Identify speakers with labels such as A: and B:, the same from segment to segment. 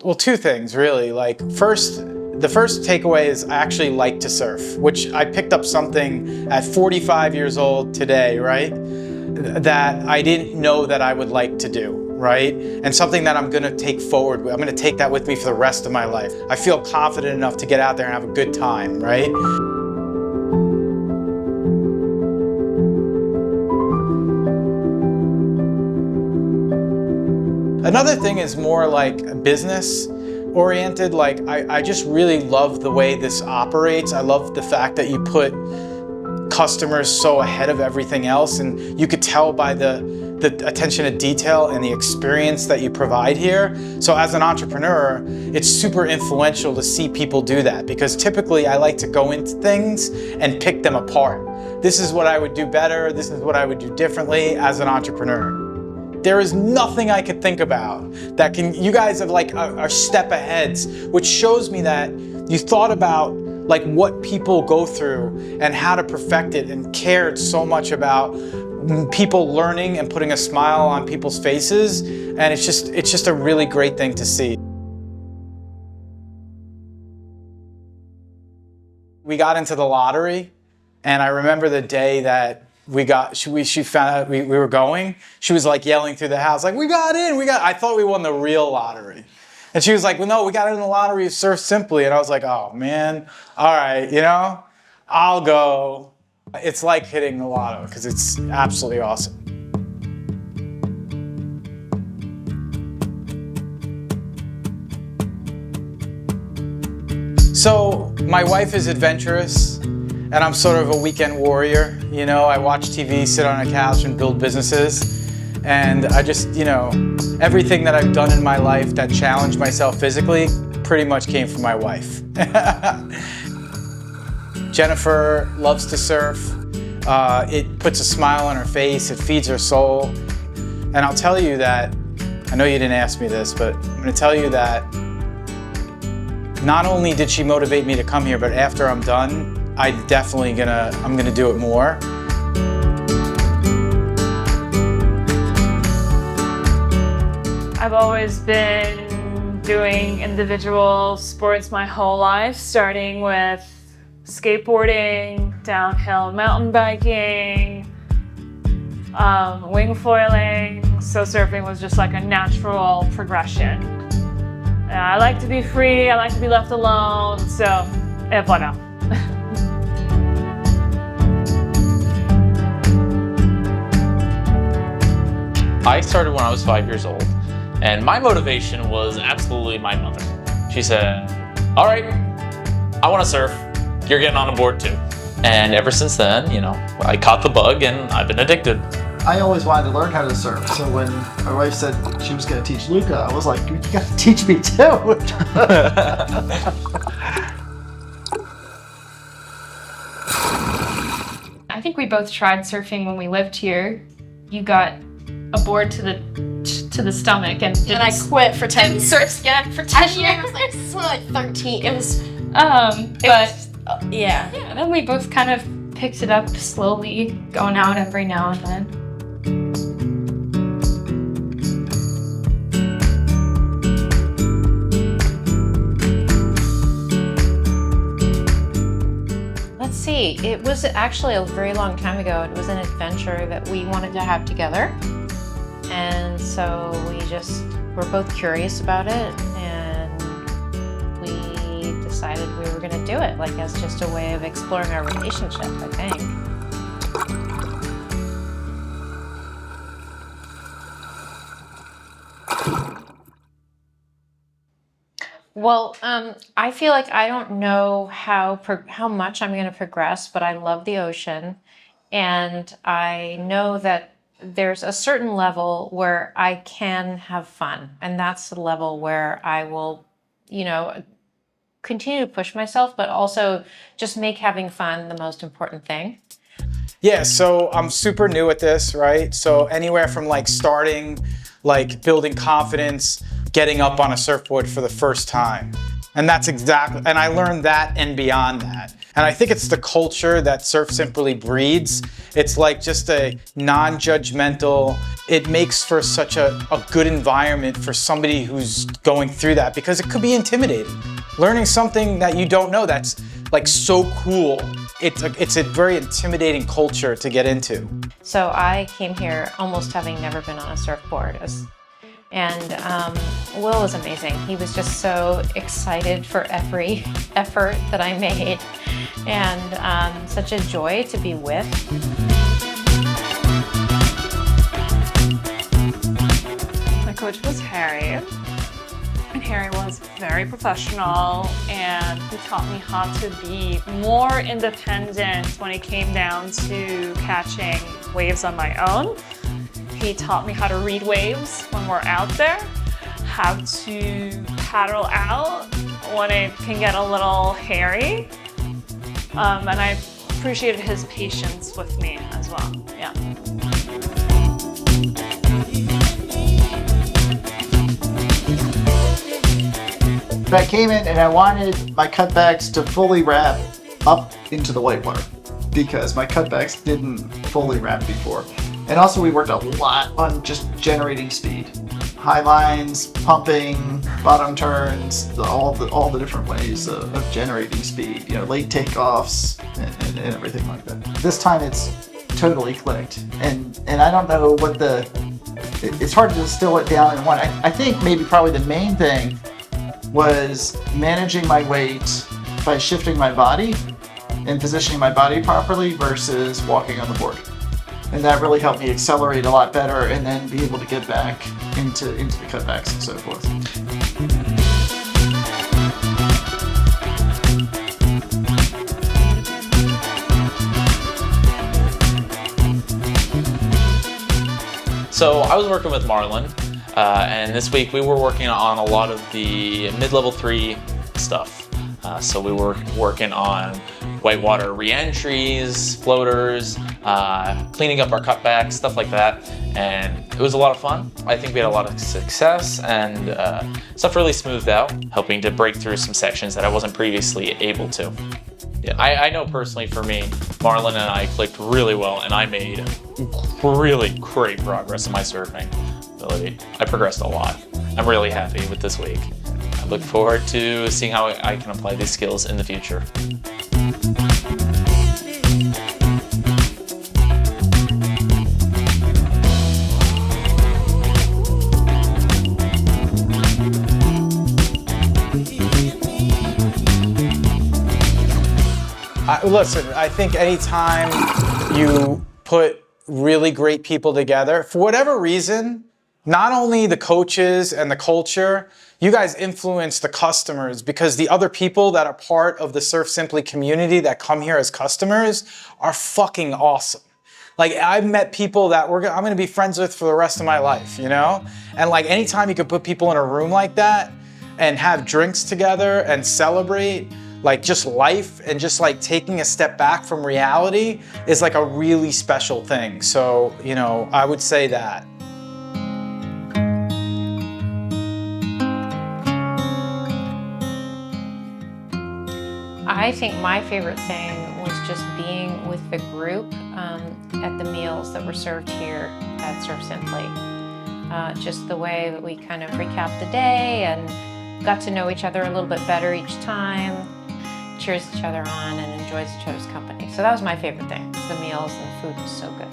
A: Well, two things really. Like the first takeaway is I actually like to surf, which I picked up something at 45 years old today, right? That I didn't know that I would like to do, right? And something that I'm gonna take forward. I'm gonna take that with me for the rest of my life. I feel confident enough to get out there and have a good time, right? Another thing is more like business oriented. Like I just really love the way this operates. I love the fact that you put customers so ahead of everything else, and you could tell by the attention to detail and the experience that you provide here. So as an entrepreneur, it's super influential to see people do that, because typically I like to go into things and pick them apart. This is what I would do better, this is what I would do differently as an entrepreneur. There is nothing I could think about that you guys have like are step aheads, which shows me that you thought about like what people go through and how to perfect it, and cared so much about people learning and putting a smile on people's faces. And it's just a really great thing to see. We got into the lottery, and I remember the day that she found out we were going. She was like yelling through the house, like, we got in, I thought we won the real lottery. And she was like, well, no, we got in the lottery of Surf Simply. And I was like, oh man, all right, I'll go. It's like hitting the lotto, because it's absolutely awesome. So my wife is adventurous, and I'm sort of a weekend warrior. I watch TV, sit on a couch, and build businesses. And I just, everything that I've done in my life that challenged myself physically pretty much came from my wife. Jennifer loves to surf. It puts a smile on her face, it feeds her soul. And I'll tell you that, I know you didn't ask me this, but I'm gonna tell you that not only did she motivate me to come here, but after I'm done, I'm gonna do it more.
B: I've always been doing individual sports my whole life, starting with skateboarding, downhill mountain biking, wing foiling. So surfing was just like a natural progression. I like to be free, I like to be left alone, so et voilà.
C: I started when I was 5 years old, and my motivation was absolutely my mother. She said, all right, I want to surf, you're getting on a board too. And ever since then, I caught the bug and I've been addicted.
D: I always wanted to learn how to surf, so when my wife said she was going to teach Luca, I was like, you got to teach me too.
E: I think we both tried surfing when we lived here. You got a board to the stomach and
F: I quit for 10 years.
E: Surfed again for 10 years.
F: I was like 13. It was,
E: yeah, then we both kind of picked it up slowly, going out every now and then.
F: let's see, it was actually a very long time ago. It was an adventure that we wanted to have together. And so we're both curious about it, and we decided we were gonna do it, like as just a way of exploring our relationship, I think. Well, I feel like I don't know how much I'm gonna progress, but I love the ocean, and I know that there's a certain level where I can have fun, and that's the level where I will, continue to push myself, but also just make having fun the most important thing.
A: Yeah, so I'm super new at this, right? So anywhere from like starting, like building confidence, getting up on a surfboard for the first time. And and I learned that and beyond that. And I think it's the culture that Surf Simply breeds. It's like just a non-judgmental, it makes for such a good environment for somebody who's going through that, because it could be intimidating. Learning something that you don't know that's like so cool, it's a very intimidating culture to get into.
F: So I came here almost having never been on a surfboard. And Will was amazing. He was just so excited for every effort that I made, and such a joy to be with.
B: My coach was Harry, and Harry was very professional, and he taught me how to be more independent when it came down to catching waves on my own. He taught me how to read waves when we're out there, how to paddle out when it can get a little hairy, and I appreciated his patience with me as well. Yeah.
D: I came in and I wanted my cutbacks to fully wrap up into the whitewater because my cutbacks didn't fully wrap before. And also we worked a lot on just generating speed. High lines, pumping, bottom turns, all the different ways of generating speed. Late takeoffs and everything like that. This time it's totally clicked. And I don't know what it's hard to distill it down in one. I think maybe probably the main thing was managing my weight by shifting my body and positioning my body properly versus walking on the board. And that really helped me accelerate a lot better and then be able to get back into the cutbacks and so forth.
C: So I was working with Marlon, and this week we were working on a lot of the mid-level 3 stuff. So we were working on whitewater re-entries, floaters, cleaning up our cutbacks, stuff like that. And it was a lot of fun. I think we had a lot of success, and stuff really smoothed out, helping to break through some sections that I wasn't previously able to. Yeah, I know personally for me, Marlon and I clicked really well, and I made really great progress in my surfing ability. I progressed a lot. I'm really happy with this week. I look forward to seeing how I can apply these skills in the future.
A: Listen, I think anytime you put really great people together, for whatever reason, not only the coaches and the culture, you guys influence the customers, because the other people that are part of the Surf Simply community that come here as customers are fucking awesome. Like, I've met people that I'm gonna be friends with for the rest of my life, And like, anytime you can put people in a room like that and have drinks together and celebrate, like, just life and just like taking a step back from reality is like a really special thing. So, I would say that.
F: I think my favorite thing was just being with the group at the meals that were served here at Surf Simply. Just the way that we kind of recapped the day and got to know each other a little bit better each time, cheers each other on, and enjoys each other's company. So that was my favorite thing, the meals, and the food was so good.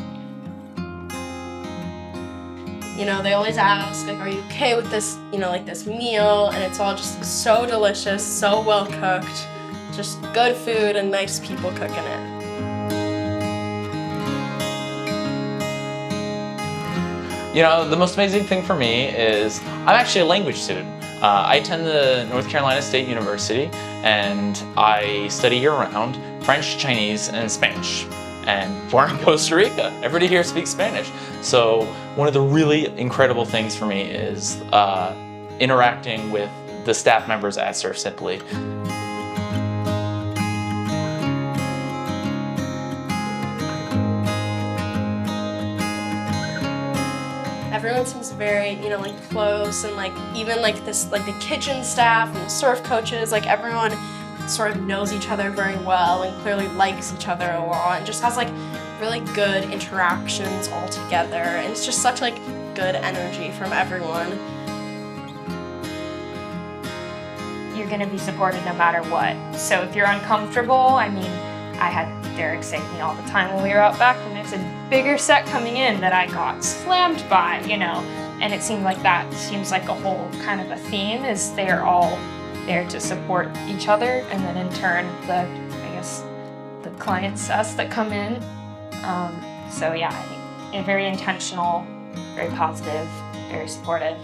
G: They always ask, like, are you okay with this, like this meal? And it's all just so delicious, so well cooked, just good food and nice people cooking it.
C: The most amazing thing for me is I'm actually a language student. I attend the North Carolina State University, and I study year-round French, Chinese, and Spanish. And we're in Costa Rica. Everybody here speaks Spanish. So one of the really incredible things for me is interacting with the staff members at Surf Simply.
G: Everyone seems very, close, and even this, the kitchen staff and the surf coaches, everyone sort of knows each other very well and clearly likes each other a lot and just has like really good interactions all together. And it's just such like good energy from everyone.
E: You're gonna be supported no matter what. So if you're uncomfortable, I mean, I had Derek say to me all the time when we were out back, when there's a bigger set coming in that I got slammed by, you know, and it seemed like that seems like a whole kind of a theme is they're all there to support each other, and then in turn, the clients, us that come in. So yeah, I think very intentional, very positive, very supportive.